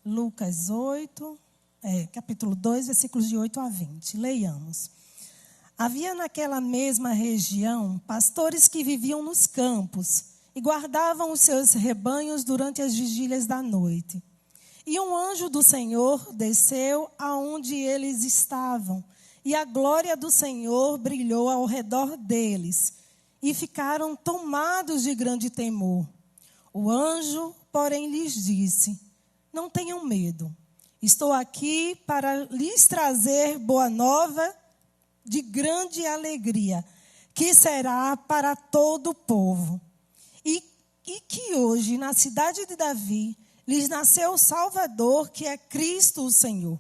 Lucas 8, capítulo 2, versículos de 8 a 20. Leiamos. Havia naquela mesma região pastores que viviam nos campos e guardavam os seus rebanhos durante as vigílias da noite. E um anjo do Senhor desceu aonde eles estavam, e a glória do Senhor brilhou ao redor deles, e ficaram tomados de grande temor. O anjo, porém, lhes disse: não tenham medo, estou aqui para lhes trazer boa nova de grande alegria, que será para todo o povo. E que hoje, na cidade de Davi, lhes nasceu o Salvador, que é Cristo o Senhor.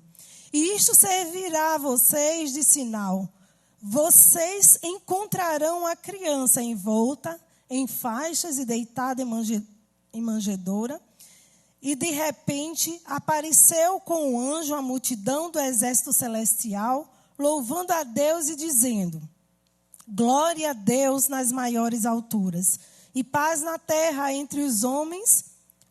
E isto servirá a vocês de sinal. Vocês encontrarão a criança envolta em faixas e deitada em manjedoura. E de repente apareceu com o anjo a multidão do exército celestial, louvando a Deus e dizendo: glória a Deus nas maiores alturas, e paz na terra entre os homens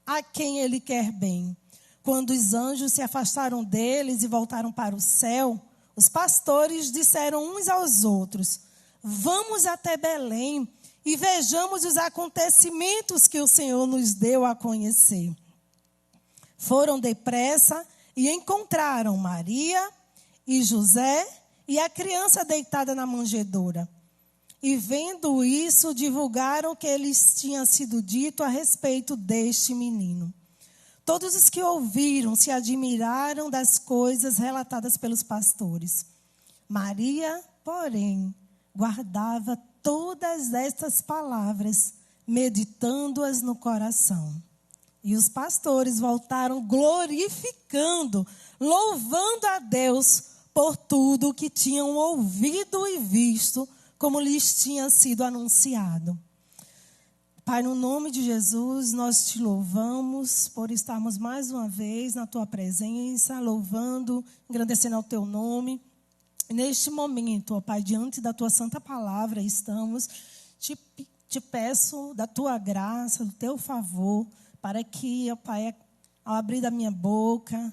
a quem Ele quer bem. Quando os anjos se afastaram deles e voltaram para o céu, os pastores disseram uns aos outros: vamos até Belém e vejamos os acontecimentos que o Senhor nos deu a conhecer. Foram depressa e encontraram Maria e José e a criança deitada na manjedoura. E vendo isso, divulgaram o que lhes tinha sido dito a respeito deste menino. Todos os que ouviram se admiraram das coisas relatadas pelos pastores. Maria, porém, guardava todas estas palavras, meditando-as no coração. E os pastores voltaram glorificando, louvando a Deus por tudo o que tinham ouvido e visto, como lhes tinha sido anunciado. Pai, no nome de Jesus, nós te louvamos por estarmos mais uma vez na tua presença, louvando, engrandecendo ao teu nome. E neste momento, ó Pai, diante da tua santa palavra, estamos, te peço da tua graça, do teu favor, para que, ó Pai, ao abrir da minha boca,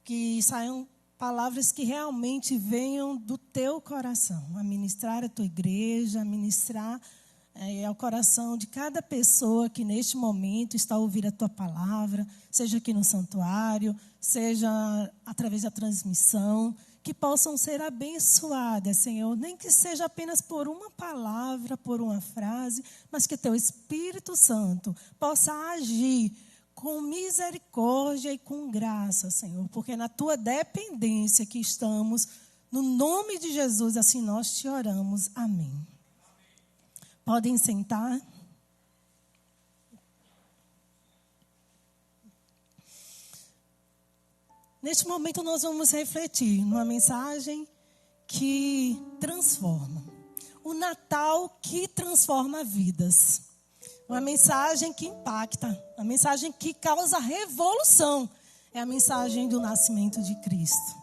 que saiam palavras que realmente venham do teu coração, a ministrar a tua igreja, a ministrar ao coração de cada pessoa que neste momento está a ouvir a tua palavra, seja aqui no santuário, seja através da transmissão, que possam ser abençoadas, Senhor, nem que seja apenas por uma palavra, por uma frase, mas que teu Espírito Santo possa agir com misericórdia e com graça, Senhor, porque é na tua dependência que estamos, no nome de Jesus, assim nós te oramos. Amém. Podem sentar. Neste momento nós vamos refletir numa mensagem que transforma. O Natal que transforma vidas. Uma mensagem que impacta, uma mensagem que causa revolução. É a mensagem do nascimento de Cristo.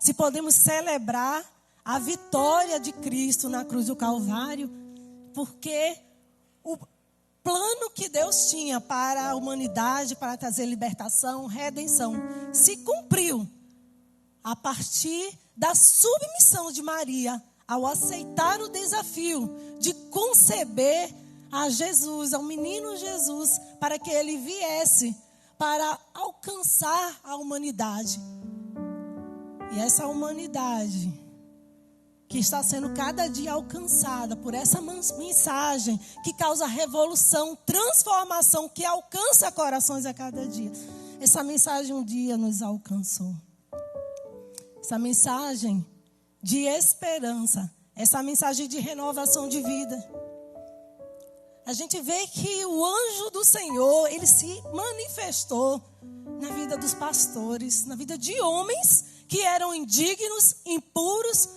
Se podemos celebrar a vitória de Cristo na cruz do Calvário, porque o plano que Deus tinha para a humanidade, para trazer libertação, redenção, se cumpriu a partir da submissão de Maria ao aceitar o desafio de conceber a Jesus, ao menino Jesus, para que ele viesse para alcançar a humanidade. E essa humanidade que está sendo cada dia alcançada por essa mensagem que causa revolução, transformação, que alcança corações a cada dia. Essa mensagem um dia nos alcançou. Essa mensagem de esperança, essa mensagem de renovação de vida. A gente vê que o anjo do Senhor, ele se manifestou na vida dos pastores, na vida de homens que eram indignos, impuros,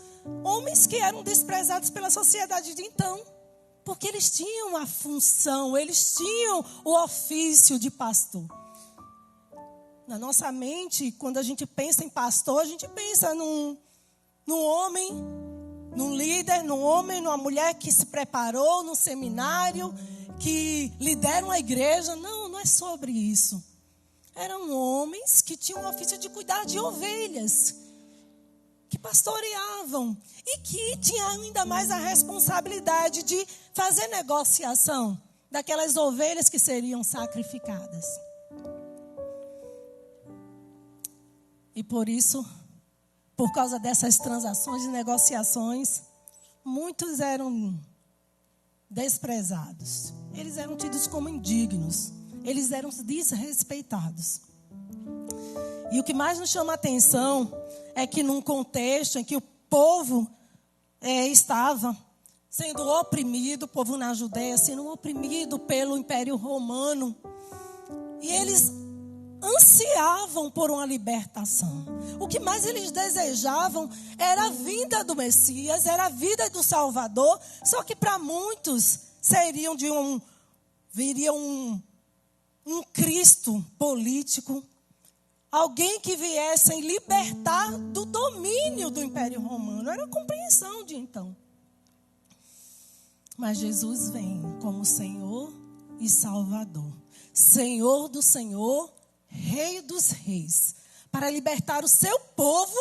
homens que eram desprezados pela sociedade de então, porque eles tinham a função, eles tinham o ofício de pastor. Na nossa mente, quando a gente pensa em pastor, a gente pensa num homem, num líder, num homem, numa mulher que se preparou num seminário, que lidera uma igreja. Não, não é sobre isso. eram homens que tinham o ofício de cuidar de ovelhas, que pastoreavam e que tinham ainda mais a responsabilidade de fazer negociação daquelas ovelhas que seriam sacrificadas. E por isso, por causa dessas transações e negociações, muitos eram desprezados. Eles eram tidos como indignos. Eles eram desrespeitados. E o que mais nos chama a atenção é que num contexto em que o povo estava sendo oprimido, o povo na Judéia sendo oprimido pelo Império Romano, e eles ansiavam por uma libertação. O que mais eles desejavam era a vinda do Messias, era a vida do Salvador, só que para muitos viria um Cristo político, alguém que viesse libertar do domínio do Império Romano. Era a compreensão de então. Mas Jesus vem como Senhor e Salvador, Senhor do Senhor, Rei dos Reis, para libertar o seu povo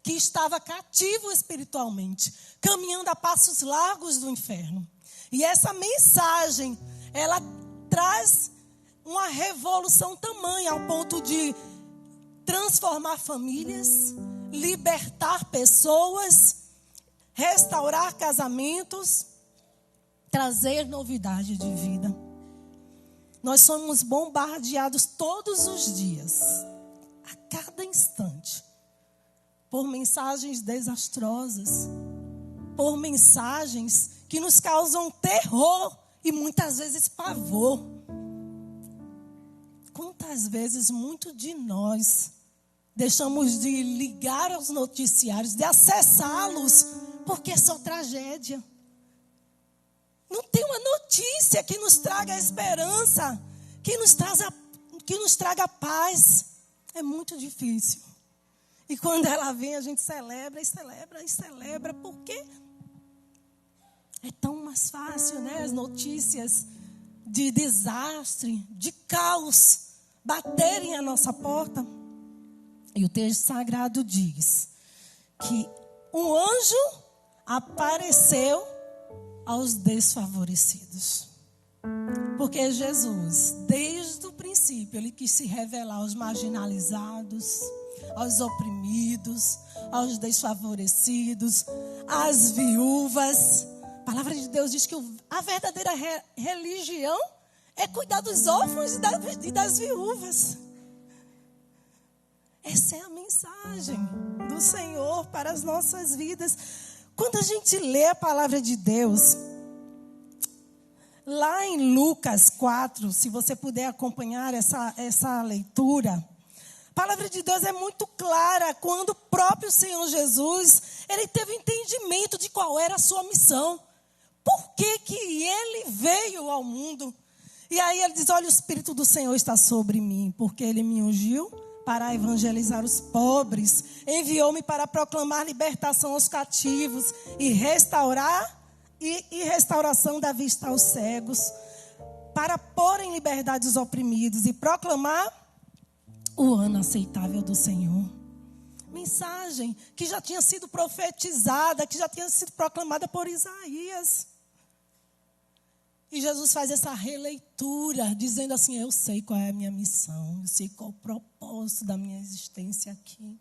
que estava cativo espiritualmente, caminhando a passos largos do inferno. E essa mensagem, ela traz uma revolução tamanha ao ponto de transformar famílias, libertar pessoas, restaurar casamentos, trazer novidade de vida. Nós somos bombardeados todos os dias, a cada instante, por mensagens desastrosas, por mensagens que nos causam terror e muitas vezes pavor. Quantas vezes muitos de nós deixamos de ligar aos noticiários, de acessá-los, porque é só tragédia. Não tem uma notícia que nos traga esperança, que nos traga paz. É muito difícil. E quando ela vem, a gente celebra e celebra e celebra, porque é tão mais fácil, né? As notícias de desastre, de caos, baterem à nossa porta. E o texto sagrado diz que um anjo apareceu aos desfavorecidos. Porque Jesus, desde o princípio, ele quis se revelar aos marginalizados, aos oprimidos, aos desfavorecidos, às viúvas. A palavra de Deus diz que a verdadeira religião é cuidar dos órfãos e das viúvas. Essa é a mensagem do Senhor para as nossas vidas. Quando a gente lê a palavra de Deus, lá em Lucas 4, se você puder acompanhar essa leitura, a palavra de Deus é muito clara quando o próprio Senhor Jesus, ele teve entendimento de qual era a sua missão. Por que ele veio ao mundo? E aí ele diz, olha, o Espírito do Senhor está sobre mim, porque ele me ungiu para evangelizar os pobres, enviou-me para proclamar libertação aos cativos e restauração da vista aos cegos, para pôr em liberdade os oprimidos e proclamar o ano aceitável do Senhor. Mensagem que já tinha sido profetizada, que já tinha sido proclamada por Isaías. E Jesus faz essa releitura, dizendo assim, eu sei qual é a minha missão, eu sei qual é o propósito da minha existência aqui.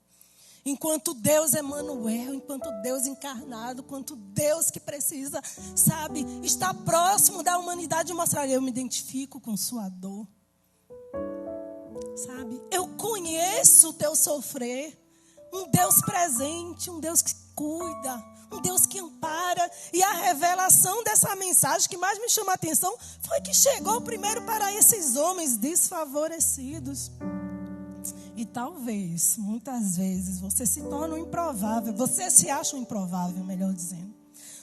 Enquanto Deus Emanuel, enquanto Deus encarnado, enquanto Deus que precisa, sabe, estar próximo da humanidade e mostrar, eu me identifico com sua dor. Sabe, eu conheço o teu sofrer, um Deus presente, um Deus que cuida, um Deus que ampara. E a revelação dessa mensagem que mais me chama a atenção foi que chegou primeiro para esses homens desfavorecidos. E talvez, muitas vezes, você se torna um improvável, você se acha um improvável, melhor dizendo.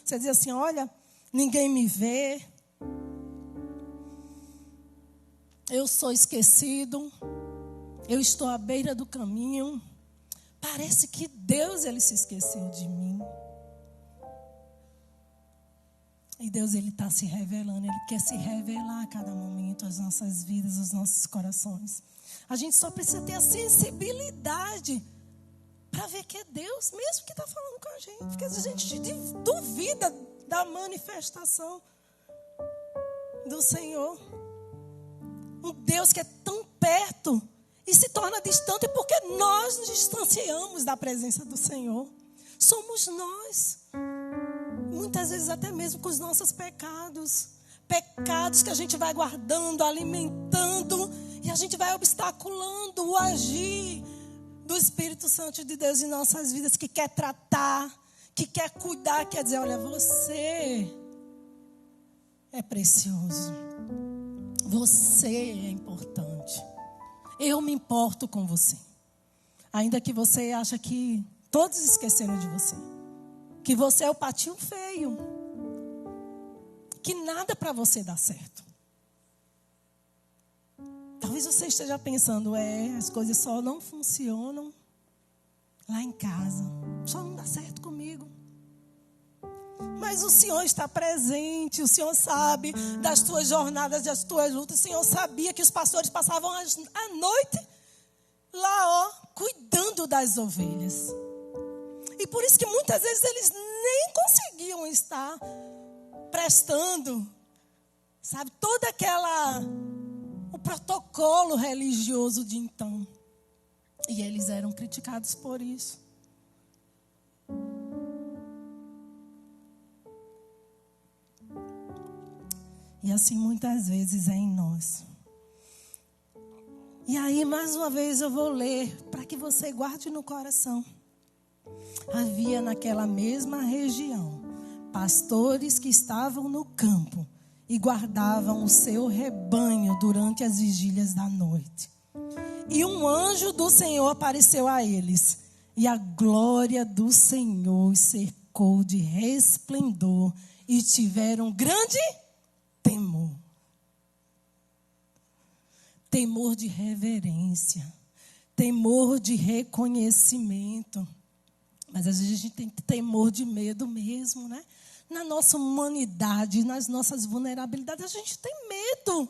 Você diz assim, olha, ninguém me vê, eu sou esquecido, eu estou à beira do caminho, parece que Deus, ele se esqueceu de mim. E Deus, Ele está se revelando. Ele quer se revelar a cada momento, as nossas vidas, os nossos corações. A gente só precisa ter a sensibilidade para ver que é Deus mesmo que está falando com a gente. Porque às vezes a gente duvida da manifestação do Senhor. Um Deus que é tão perto e se torna distante porque nós nos distanciamos da presença do Senhor. Somos nós. Muitas vezes até mesmo com os nossos pecados. Pecados que a gente vai guardando, alimentando. E a gente vai obstaculando o agir do Espírito Santo de Deus em nossas vidas. Que quer tratar, que quer cuidar. Quer dizer, olha, você é precioso. Você é importante. Eu me importo com você. Ainda que você ache que todos esqueceram de você. Que você é o patinho feio. Que nada para você dá certo. Talvez você esteja pensando, as coisas só não funcionam lá em casa. Só não dá certo comigo. Mas o Senhor está presente. O Senhor sabe das tuas jornadas, das tuas lutas. O Senhor sabia que os pastores passavam a noite lá, cuidando das ovelhas. E por isso que muitas vezes eles nem conseguiam estar prestando, sabe, o protocolo religioso de então. E eles eram criticados por isso. E assim muitas vezes é em nós. E aí mais uma vez eu vou ler para que você guarde no coração. Havia naquela mesma região pastores que estavam no campo e guardavam o seu rebanho durante as vigílias da noite. E um anjo do Senhor apareceu a eles, e a glória do Senhor os cercou de resplendor, e tiveram grande temor. Temor de reverência, temor de reconhecimento. Mas às vezes a gente tem temor de medo mesmo, né? Na nossa humanidade, nas nossas vulnerabilidades, a gente tem medo.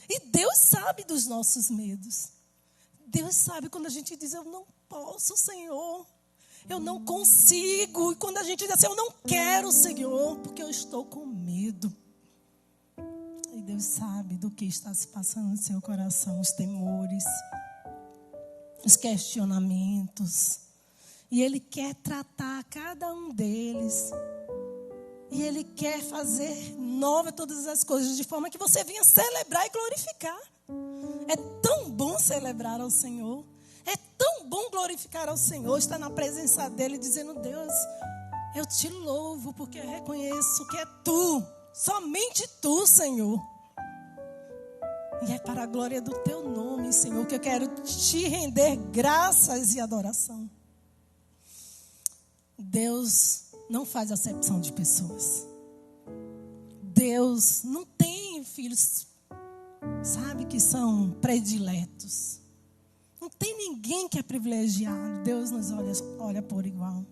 E Deus sabe dos nossos medos. Deus sabe quando a gente diz, eu não posso, Senhor. Eu não consigo. E quando a gente diz assim, eu não quero, Senhor, porque eu estou com medo. E Deus sabe do que está se passando no seu coração, os temores, os questionamentos. E Ele quer tratar cada um deles. E Ele quer fazer nova todas as coisas, de forma que você venha celebrar e glorificar. É tão bom celebrar ao Senhor. É tão bom glorificar ao Senhor, estar na presença dEle, dizendo, Deus, eu te louvo, porque eu reconheço que é Tu, somente Tu, Senhor. E é para a glória do Teu nome, Senhor, que eu quero Te render graças e adoração. Deus não faz acepção de pessoas. Deus não tem filhos, sabe, que são prediletos. Não tem ninguém que é privilegiado. Deus nos olha por igual.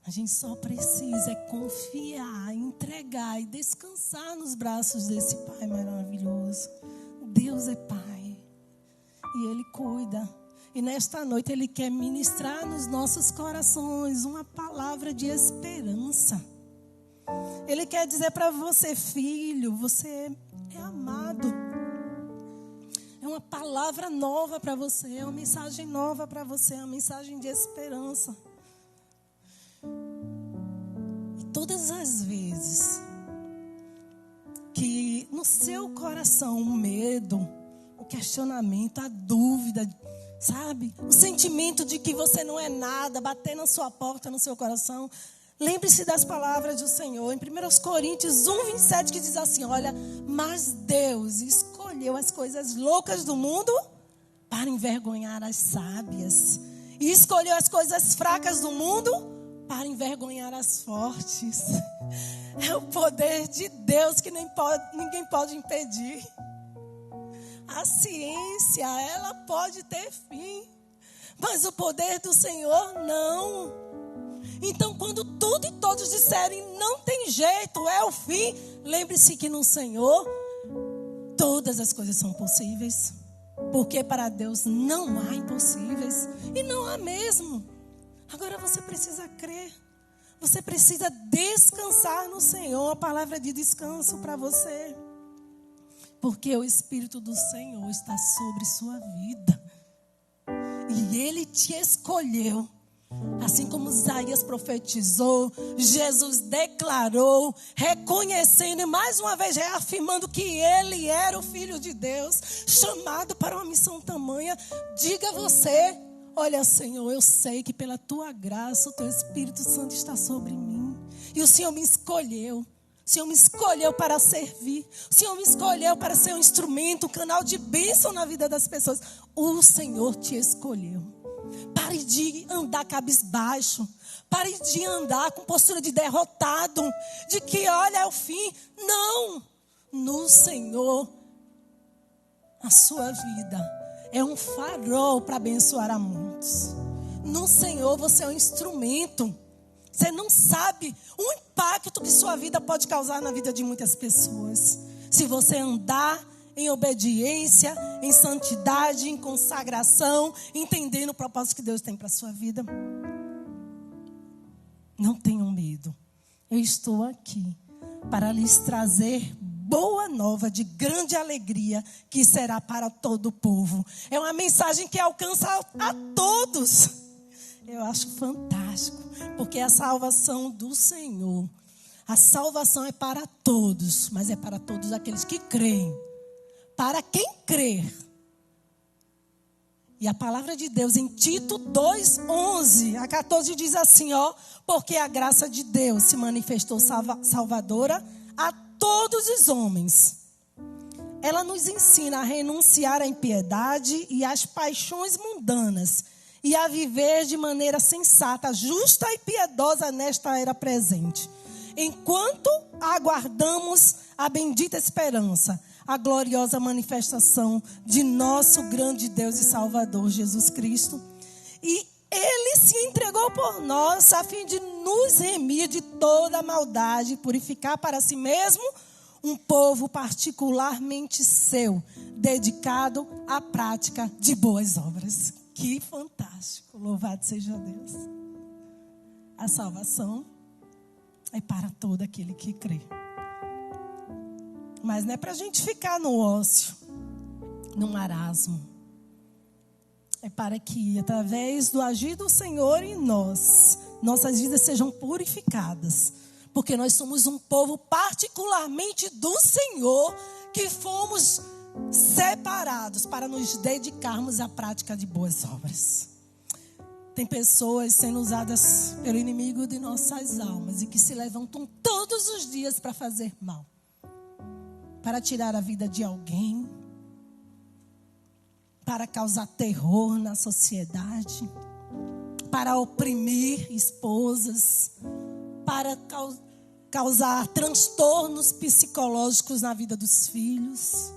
A gente só precisa confiar, entregar e descansar nos braços desse Pai maravilhoso. Deus é Pai. E Ele cuida. E nesta noite Ele quer ministrar nos nossos corações uma palavra de esperança. Ele quer dizer para você, filho, você é amado. É uma palavra nova para você, é uma mensagem nova para você, é uma mensagem de esperança. E todas as vezes que no seu coração o medo, o questionamento, a dúvida, sabe? O sentimento de que você não é nada, bater na sua porta, no seu coração. Lembre-se das palavras do Senhor. Em 1 Coríntios 1:27 que diz assim, olha, mas Deus escolheu as coisas loucas do mundo para envergonhar as sábias. E escolheu as coisas fracas do mundo para envergonhar as fortes. É o poder de Deus que ninguém pode impedir. A ciência, ela pode ter fim, mas o poder do Senhor não. Então, quando tudo e todos disserem, não tem jeito, é o fim, lembre-se que no Senhor todas as coisas são possíveis. Porque para Deus não há impossíveis. E não há mesmo. Agora você precisa crer. Você precisa descansar no Senhor. A palavra de descanso para você. Porque o Espírito do Senhor está sobre sua vida. E Ele te escolheu. Assim como Isaías profetizou, Jesus declarou, reconhecendo e mais uma vez reafirmando que Ele era o Filho de Deus, chamado para uma missão tamanha. Diga você, olha Senhor, eu sei que pela Tua graça o Teu Espírito Santo está sobre mim. E o Senhor me escolheu. O Senhor me escolheu para servir. O Senhor me escolheu para ser um instrumento, um canal de bênção na vida das pessoas. O Senhor te escolheu. Pare de andar cabisbaixo. Pare de andar com postura de derrotado. De que olha é o fim. Não. No Senhor, a sua vida é um farol para abençoar a muitos. No Senhor você é um instrumento. Você não sabe o impacto que sua vida pode causar na vida de muitas pessoas. Se você andar em obediência, em santidade, em consagração, entendendo o propósito que Deus tem para a sua vida. Não tenham medo. Eu estou aqui para lhes trazer boa nova de grande alegria que será para todo o povo. É uma mensagem que alcança a todos. Eu acho fantástico, porque a salvação do Senhor, a salvação é para todos, mas é para todos aqueles que creem. Para quem crer. E a palavra de Deus em Tito 2:11 a 14 diz assim, porque a graça de Deus se manifestou salvadora a todos os homens. Ela nos ensina a renunciar à impiedade e às paixões mundanas e a viver de maneira sensata, justa e piedosa nesta era presente. Enquanto aguardamos a bendita esperança, a gloriosa manifestação de nosso grande Deus e Salvador, Jesus Cristo. E Ele se entregou por nós a fim de nos remir de toda a maldade, purificar para si mesmo um povo particularmente seu, dedicado à prática de boas obras. Que fantástico, louvado seja Deus. A salvação é para todo aquele que crê. Mas não é para a gente ficar no ócio, no marasmo. É para que, através do agir do Senhor em nós, nossas vidas sejam purificadas. Porque nós somos um povo particularmente do Senhor, que fomos separados para nos dedicarmos à prática de boas obras. Tem pessoas sendo usadas pelo inimigo de nossas almas e que se levantam todos os dias para fazer mal. Para tirar a vida de alguém, para causar terror na sociedade, para oprimir esposas, para causar transtornos psicológicos na vida dos filhos.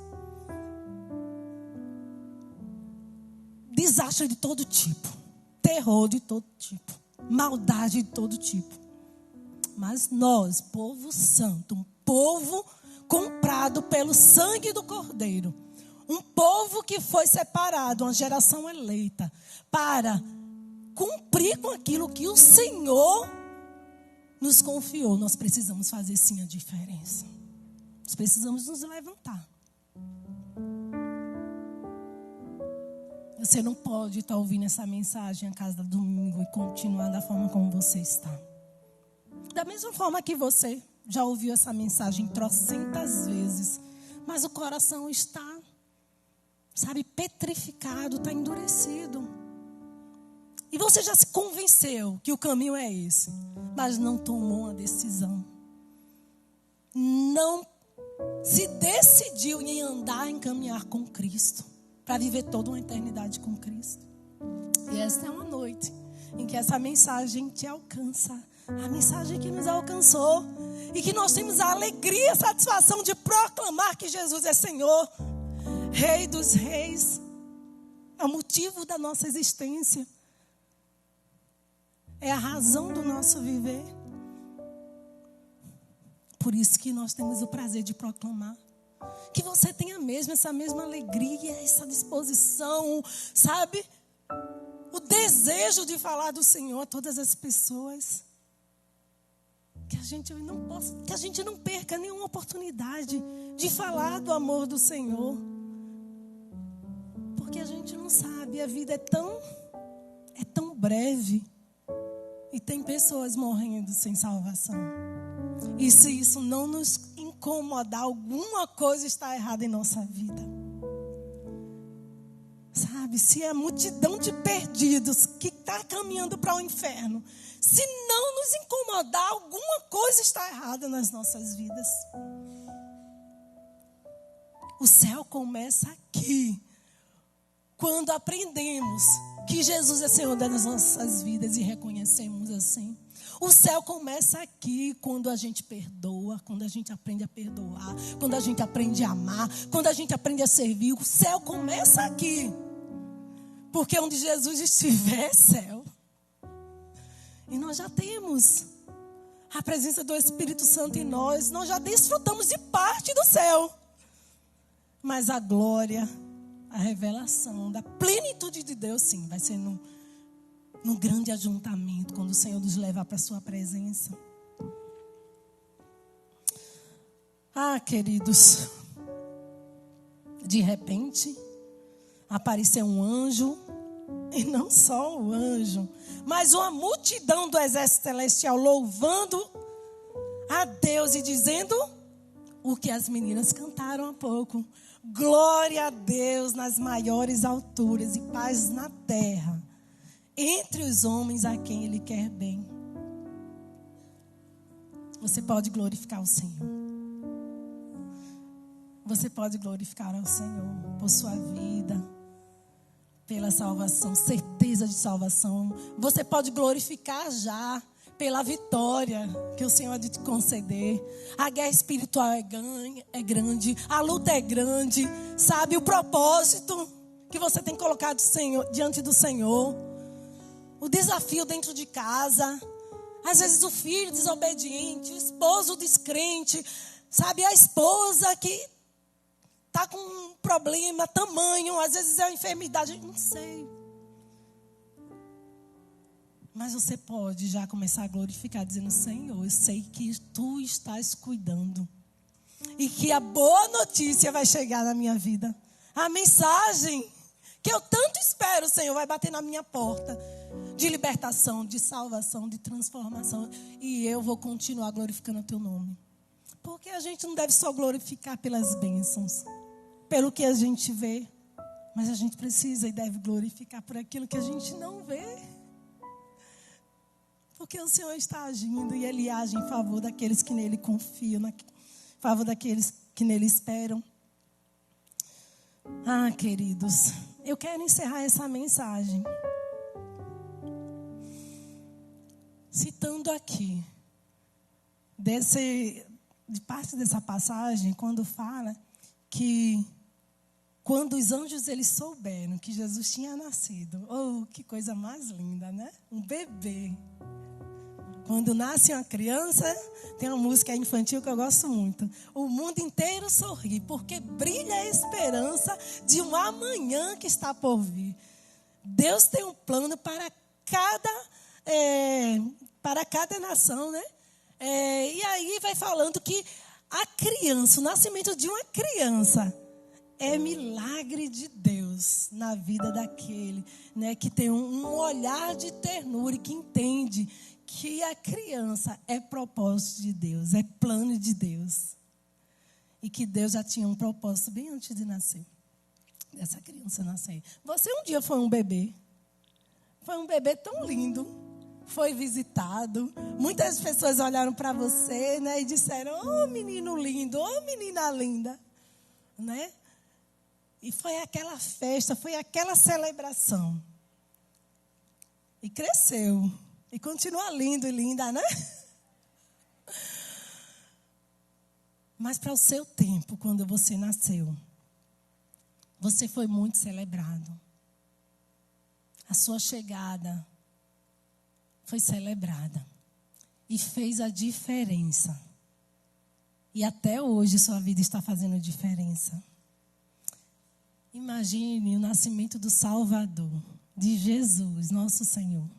Desastre de todo tipo, terror de todo tipo, maldade de todo tipo. Mas nós, povo santo, um povo comprado pelo sangue do Cordeiro. Um povo que foi separado, uma geração eleita, para cumprir com aquilo que o Senhor nos confiou. Nós precisamos fazer sim a diferença. Nós precisamos nos levantar. Você não pode estar ouvindo essa mensagem a cada domingo e continuar da forma como você está. Da mesma forma que você já ouviu essa mensagem trocentas vezes, mas o coração está, petrificado, está endurecido. E você já se convenceu que o caminho é esse, mas não tomou uma decisão. Não se decidiu em andar, em caminhar com Cristo, para viver toda uma eternidade com Cristo. E esta é uma noite em que essa mensagem te alcança. A mensagem que nos alcançou. E que nós temos a alegria e a satisfação de proclamar que Jesus é Senhor, Rei dos Reis. É o motivo da nossa existência. é a razão do nosso viver. Por isso que nós temos o prazer de proclamar. Que você tenha mesmo essa mesma alegria, essa disposição, sabe? O desejo de falar do Senhor a todas as pessoas. Que a gente não perca nenhuma oportunidade de falar do amor do Senhor. Porque a gente não sabe, a vida é tão breve. E tem pessoas morrendo sem salvação. E se isso não nos incomodar, alguma coisa está errada em nossa vida. Sabe, se é a multidão de perdidos que está caminhando para o inferno, se não nos incomodar, alguma coisa está errada nas nossas vidas. O céu começa aqui, quando aprendemos que Jesus é Senhor das nossas vidas e reconhecemos assim. O céu começa aqui, quando a gente perdoa, quando a gente aprende a perdoar, quando a gente aprende a amar, quando a gente aprende a servir. O céu começa aqui. Porque onde Jesus estiver é céu. E nós já temos a presença do Espírito Santo em nós. Nós já desfrutamos de parte do céu. Mas a glória, a revelação da plenitude de Deus, sim, vai ser num grande ajuntamento, quando o Senhor nos levar para a sua presença. Ah, queridos, de repente apareceu um anjo, e não só um anjo, mas uma multidão do exército celestial louvando a Deus e dizendo o que as meninas cantaram há pouco: glória a Deus nas maiores alturas e paz na terra entre os homens a quem Ele quer bem. Você pode glorificar o Senhor. Você pode glorificar ao Senhor por sua vida, pela salvação, certeza de salvação. Você pode glorificar já pela vitória que o Senhor há de te conceder. A guerra espiritual é grande, a luta é grande, sabe? O propósito que você tem colocado diante do Senhor. O desafio dentro de casa. Às vezes o filho desobediente, o esposo descrente, sabe? A esposa que está com um problema tamanho, às vezes é uma enfermidade, não sei. Mas você pode já começar a glorificar, dizendo: Senhor, eu sei que Tu estás cuidando. E que a boa notícia vai chegar na minha vida. A mensagem que eu tanto espero, Senhor, vai bater na minha porta. De libertação, de salvação, de transformação. E eu vou continuar glorificando o Teu nome. Porque a gente não deve só glorificar pelas bênçãos, pelo que a gente vê. Mas a gente precisa e deve glorificar por aquilo que a gente não vê. Porque o Senhor está agindo e Ele age em favor daqueles que nele confiam, em favor daqueles que nele esperam. Ah, queridos, eu quero encerrar essa mensagem citando aqui, de parte dessa passagem, quando fala que quando os anjos eles souberam que Jesus tinha nascido, oh, que coisa mais linda, né? Um bebê. Quando nasce uma criança, tem uma música infantil que eu gosto muito. O mundo inteiro sorri, porque brilha a esperança de um amanhã que está por vir. Deus tem um plano para cada nação, né? E aí vai falando que a criança, o nascimento de uma criança é milagre de Deus na vida daquele, né, que tem um olhar de ternura e que entende que a criança é propósito de Deus, é plano de Deus. E que Deus já tinha um propósito bem antes de nascer, dessa criança nascer. Você um dia foi um bebê. Foi um bebê tão lindo. Foi visitado. Muitas pessoas olharam para você, né, e disseram: oh, menino lindo, oh, menina linda. Né? E foi aquela festa, foi aquela celebração. E cresceu. E continua lindo e linda, né? Mas para o seu tempo, quando você nasceu, você foi muito celebrado. A sua chegada foi celebrada e fez a diferença. E até hoje sua vida está fazendo diferença. Imagine o nascimento do Salvador, de Jesus, nosso Senhor.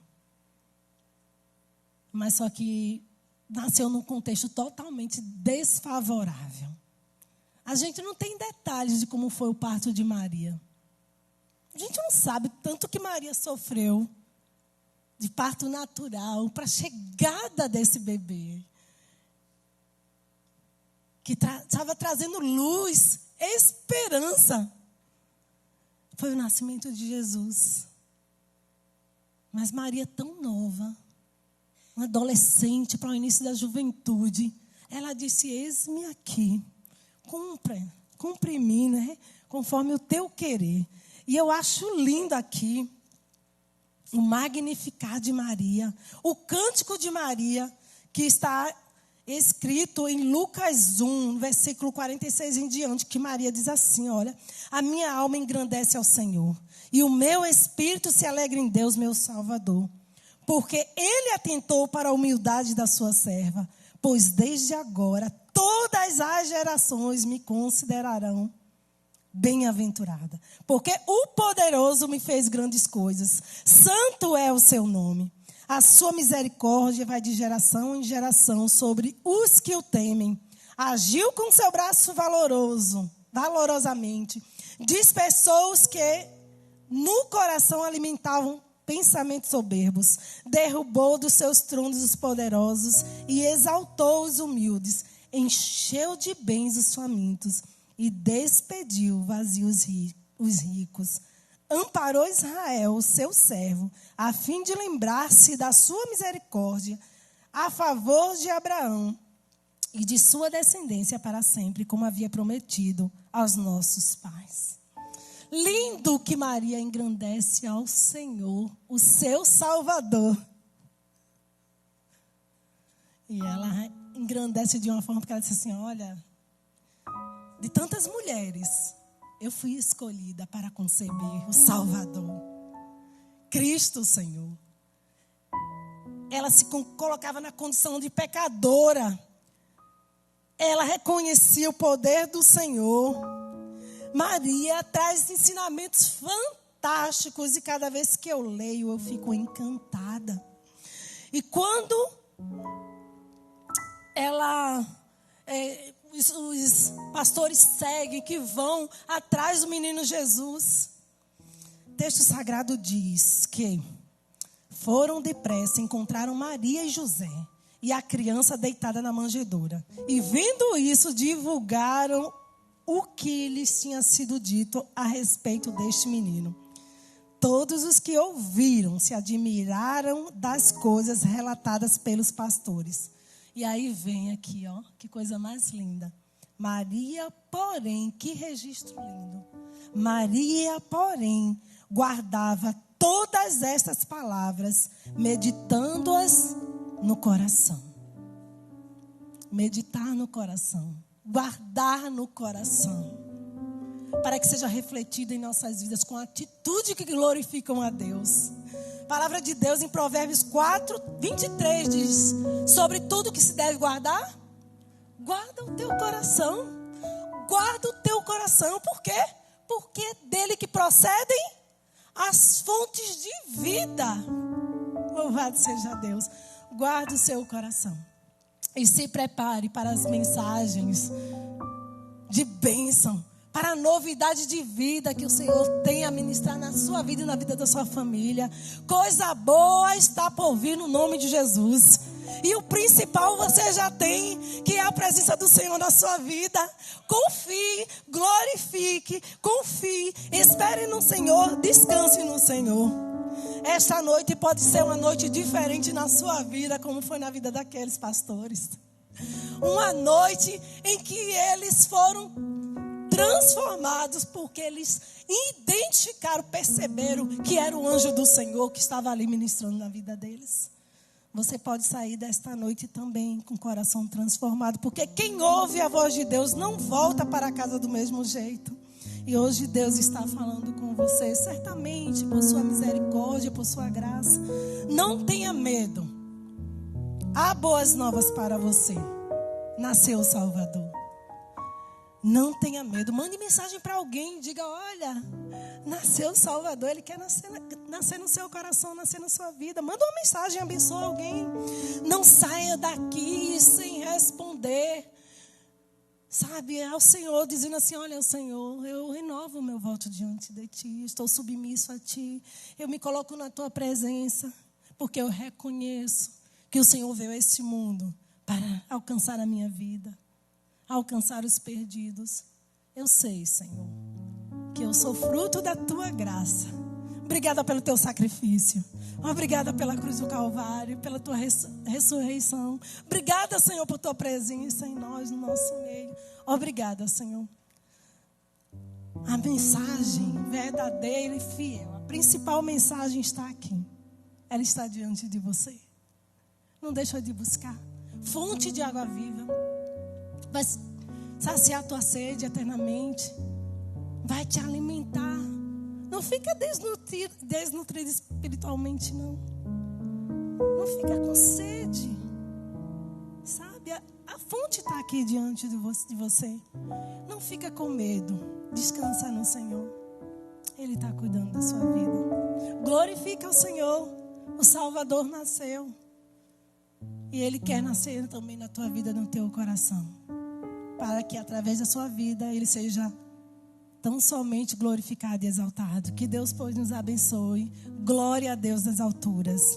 Mas só que nasceu num contexto totalmente desfavorável. A gente não tem detalhes de como foi o parto de Maria. A gente não sabe tanto que Maria sofreu de parto natural para a chegada desse bebê. Que estava trazendo luz, esperança. Foi o nascimento de Jesus. Mas Maria, tão nova, uma adolescente para o início da juventude, ela disse: eis-me aqui, cumpre em mim, né? Conforme o teu querer. E eu acho lindo aqui o Magnificar de Maria, o cântico de Maria, que está escrito em Lucas 1, versículo 46 em diante, que Maria diz assim: olha, a minha alma engrandece ao Senhor, e o meu espírito se alegra em Deus, meu Salvador, porque Ele atentou para a humildade da sua serva, pois desde agora todas as gerações me considerarão bem-aventurada, porque o poderoso me fez grandes coisas, santo é o seu nome. A sua misericórdia vai de geração em geração sobre os que o temem. Agiu com seu braço valorosamente. Dispersou os que no coração alimentavam pensamentos soberbos. Derrubou dos seus tronos os poderosos e exaltou os humildes. Encheu de bens os famintos e despediu vazios os ricos. Amparou Israel, seu servo, a fim de lembrar-se da sua misericórdia a favor de Abraão e de sua descendência para sempre, como havia prometido aos nossos pais. Lindo que Maria engrandece ao Senhor, o seu Salvador. E ela engrandece de uma forma que ela disse assim: olha, de tantas mulheres, eu fui escolhida para conceber o Salvador, Cristo, Senhor. Ela se colocava na condição de pecadora. Ela reconhecia o poder do Senhor. Maria traz ensinamentos fantásticos e cada vez que eu leio, eu fico encantada. E quando os pastores seguem, que vão atrás do menino Jesus, o texto sagrado diz que foram depressa, encontraram Maria e José e a criança deitada na manjedoura. E vendo isso, divulgaram o que lhes tinha sido dito a respeito deste menino. Todos os que ouviram se admiraram das coisas relatadas pelos pastores. E aí vem aqui, ó, que coisa mais linda. Maria, porém, que registro lindo. Maria, porém, guardava todas estas palavras, meditando-as no coração. Meditar no coração. Guardar no coração. Para que seja refletido em nossas vidas com atitude que glorificam a Deus. A palavra de Deus em Provérbios 4, 23 diz: sobre tudo que se deve guardar, guarda o teu coração. Guarda o teu coração. Por quê? Porque é dele que procedem as fontes de vida. Louvado seja Deus. Guarde o seu coração. E se prepare para as mensagens de bênção, para a novidade de vida que o Senhor tem a ministrar na sua vida e na vida da sua família. Coisa boa está por vir no nome de Jesus. E o principal você já tem, que é a presença do Senhor na sua vida. Confie, glorifique, confie, espere no Senhor, descanse no Senhor. Esta noite pode ser uma noite diferente na sua vida, como foi na vida daqueles pastores. Uma noite em que eles foram transformados, porque eles identificaram, perceberam que era o anjo do Senhor que estava ali ministrando na vida deles. Você pode sair desta noite também com o coração transformado, porque quem ouve a voz de Deus não volta para casa do mesmo jeito. E hoje Deus está falando com você, certamente por sua misericórdia, por sua graça. Não tenha medo. Há boas novas para você. Nasceu o Salvador. Não tenha medo. Mande mensagem para alguém. Diga, olha, nasceu o Salvador. Ele quer nascer no seu coração, nascer na sua vida. Manda uma mensagem, abençoa alguém. Não saia daqui sem responder. Sabe, ao Senhor, dizendo assim, olha, Senhor, eu renovo o meu voto diante de Ti. Estou submisso a Ti. Eu me coloco na Tua presença. Porque eu reconheço que o Senhor veio a este mundo para alcançar a minha vida. Alcançar os perdidos. Eu sei, Senhor, que eu sou fruto da Tua graça. Obrigada pelo Teu sacrifício. Obrigada pela cruz do Calvário, pela Tua ressurreição. Obrigada, Senhor, por Tua presença em nós, no nosso meio. Obrigada, Senhor. A mensagem verdadeira e fiel, a principal mensagem está aqui. Ela está diante de você. Não deixa de buscar. Fonte de água viva. Vai saciar a tua sede eternamente. Vai te alimentar. Não fica desnutrido espiritualmente, não. Não fica com sede. Sabe? A fonte está aqui diante de você. Não fica com medo. Descansa no Senhor. Ele está cuidando da sua vida. Glorifica o Senhor. O Salvador nasceu. E Ele quer nascer também na tua vida, no teu coração. Para que através da sua vida Ele seja tão somente glorificado e exaltado. Que Deus, pois, nos abençoe. Glória a Deus nas alturas.